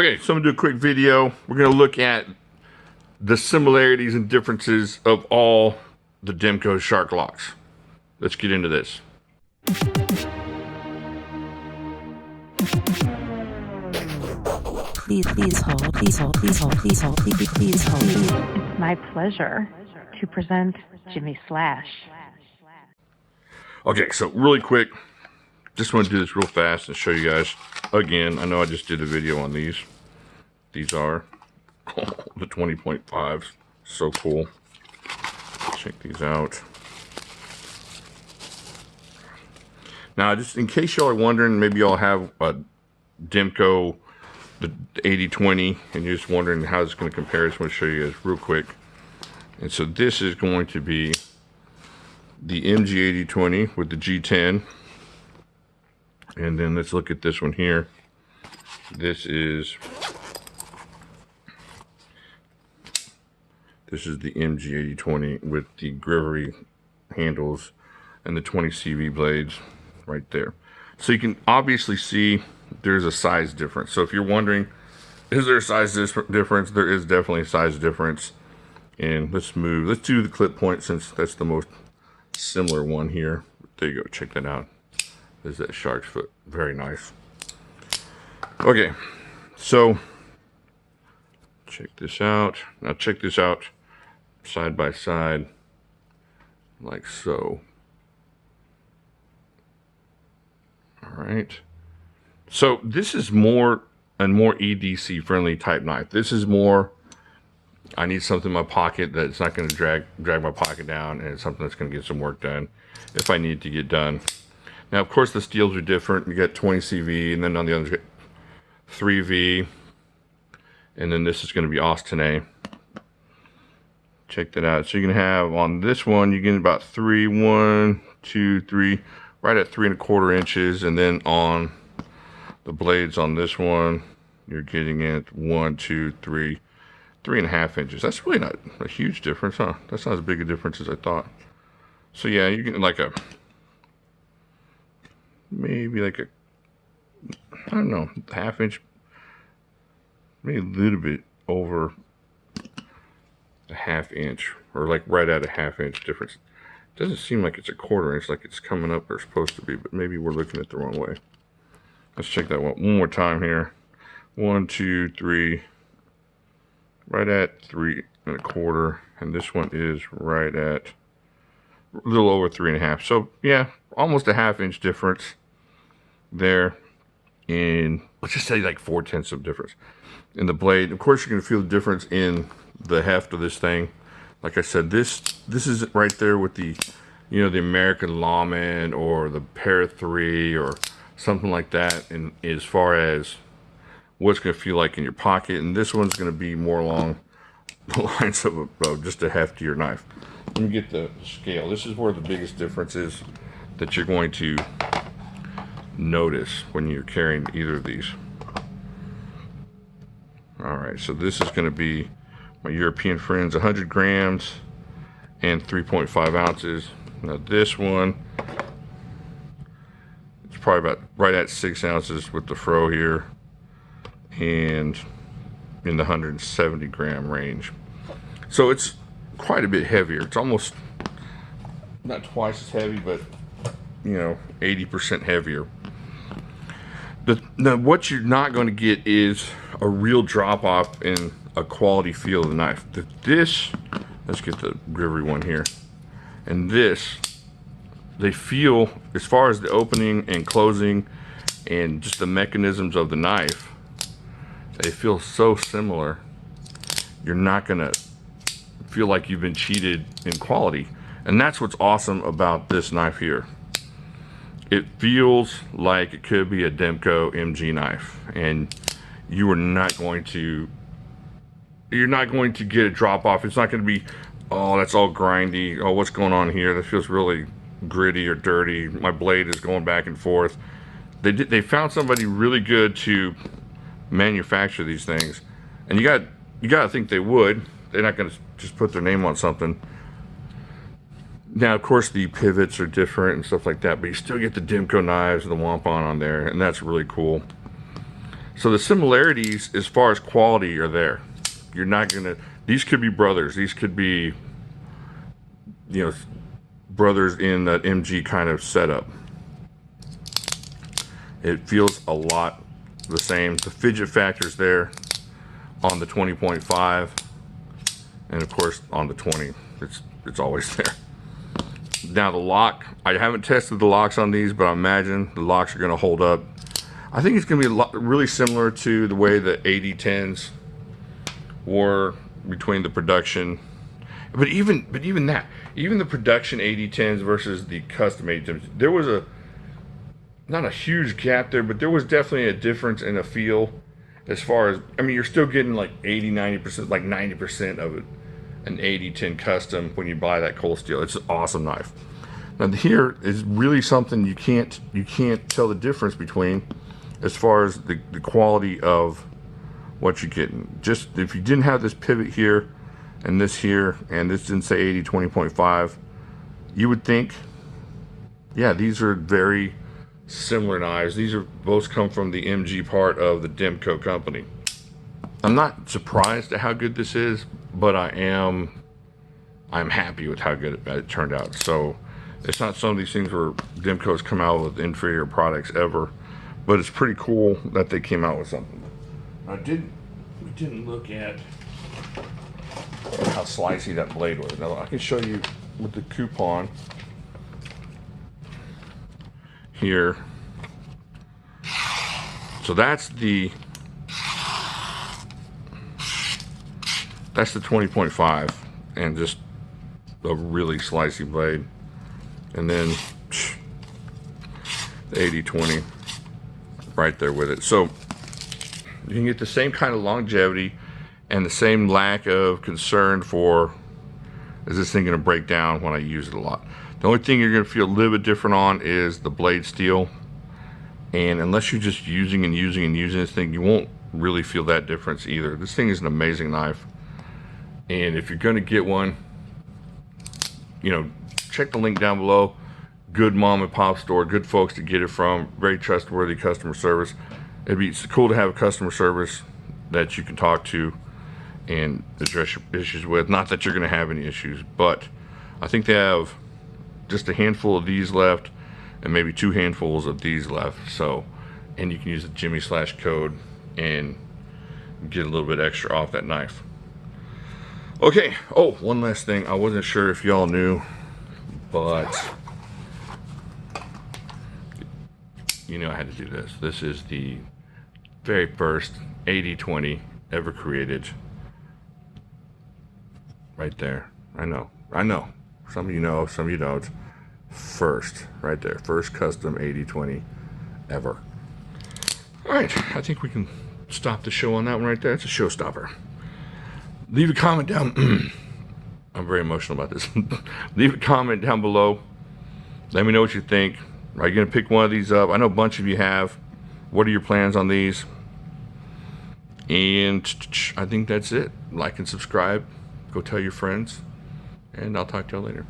Okay, so I'm gonna do a quick video. We're gonna look at the similarities and differences of all the Demko shark locks. Let's get into this. Please hold, please hold, please hold, please hold, please hold. It's my pleasure to present Jimislash. Okay, so really quick, just want to do this real fast and show you guys again. I know I just did a video on these. These are the 20.5s. So cool. Check these out. Now, just in case y'all are wondering, maybe y'all have a Demko, the 80-20, and you're just wondering how it's going to compare. I just want to show you guys real quick. And so this is going to be the MG 80-20 with the G10. And then let's look at this one here. This is the MG 80-20 with the Grivery handles and the 20 CV blades right there. So you can obviously see there's a size difference. So if you're wondering, is there a size difference? There is definitely a size difference. And let's do the clip point since that's the most similar one here. There you go, check that out. There's that shark's foot, very nice. Okay, so check this out. Now check this out side by side, like so. All right. So this is more EDC friendly type knife. This is more, I need something in my pocket that's not going to drag my pocket down, and it's something that's going to get some work done if I need to get done. Now, of course, the steels are different. You get 20 CV, and then on the others, you get 3V, and then this is going to be Austin. Check that out. So you can have on this one, you get about 1, 2, 3, right at 3¼ inches, and then on the blades on this one, you're getting it 1, 2, 3, 3½ inches. That's really not a huge difference, huh? That's not as big a difference as I thought. So yeah, you're getting like a, maybe like a, I don't know, ½ inch, maybe a little bit over a ½ inch, or like right at a ½ inch difference. It doesn't seem like it's a 1/4 inch, like it's coming up or supposed to be, but maybe we're looking at the wrong way. Let's check that one more time here. 1, 2, 3, right at 3¼ and this one is right at a little over 3½ so yeah, almost a ½ inch difference there. In, let's just say like 4/10 of difference in the blade. Of course, you're going to feel the difference in the heft of this thing. Like I said, this is right there with the, you know, the American Lawman or the Para 3 or something like that, and as far as what's going to feel like in your pocket. And this one's going to be more along the lines of just a heftier knife. Let me get the scale. This is where the biggest difference is that you're going to notice when you're carrying either of these. All right, so this is going to be my European friends, 100 grams and 3.5 ounces. Now this one, it's probably about right at 6 ounces with the fro here, and in the 170 gram range. So it's quite a bit heavier. It's almost not twice as heavy, but you know, 80% heavier. Now what you're not going to get is a real drop off in a quality feel of the knife. This, let's get the Grivery one here, and this, they feel, as far as the opening and closing and just the mechanisms of the knife, they feel so similar. You're not gonna feel like you've been cheated in quality, and that's what's awesome about this knife here. It feels like it could be a Demko MG knife, and you are not going to, you're not going to get a drop off. It's not going to be, oh, that's all grindy. Oh, what's going on here? That feels really gritty or dirty. My blade is going back and forth. They found somebody really good to manufacture these things, and you got to think they would. They're not going to just put their name on something. Now, of course, the pivots are different and stuff like that, but you still get the Demko knives and the wampum on there, and that's really cool. So the similarities as far as quality are there. You're not gonna, these could be brothers. These could be, you know, brothers in that MG kind of setup. It feels a lot the same. The fidget factor's there on the 20.5, and of course on the 20. It's always there. Now the lock, I haven't tested the locks on these, but I imagine the locks are going to hold up. I think it's going to be really similar to the way the 8010s were between the production. But even that, even the production 8010s versus the custom 8010s, there was not a huge gap there, but there was definitely a difference in a feel as far as, I mean, you're still getting like 80, 90%, like 90% of it, an 8010 custom when you buy that cold steel. It's an awesome knife. Now here is really something you can't tell the difference between as far as the quality of what you're getting. Just if you didn't have this pivot here and this here, and this didn't say 80 20.5, you would think, yeah, these are very similar knives. These are both come from the MG part of the Demko company. I'm not surprised at how good this is, but I'm happy with how good it turned out. So it's not some of these things where Demko's come out with inferior products ever, but it's pretty cool that they came out with something. We didn't look at how slicey that blade was. Now I can show you with the coupon here. So that's the 20.5, and just a really slicey blade. And then the 80-20 right there with it. So you can get the same kind of longevity and the same lack of concern for, is this thing going to break down when I use it a lot. The only thing you're going to feel a little bit different on is the blade steel. And unless you're just using this thing, you won't really feel that difference either. This thing is an amazing knife. And if you're going to get one, you know, check the link down below. Good mom and pop store, good folks to get it from, very trustworthy customer service. It'd be cool to have a customer service that you can talk to and address your issues with. Not that you're going to have any issues, but I think they have just a handful of these left and maybe 2 handfuls of these left. So, and you can use the Jimislash code and get a little bit extra off that knife. Okay, oh, one last thing. I wasn't sure if y'all knew, but you know I had to do this. This is the very first 80-20 ever created. Right there. I know. Some of you know, some of you don't. First, right there. First custom 80-20 ever. Alright, I think we can stop the show on that one right there. It's a showstopper. Leave a comment down. I'm very emotional about this. Leave a comment down below. Let me know what you think. Are you going to pick one of these up? I know a bunch of you have. What are your plans on these? And I think that's it. Like and subscribe. Go tell your friends. And I'll talk to y'all later.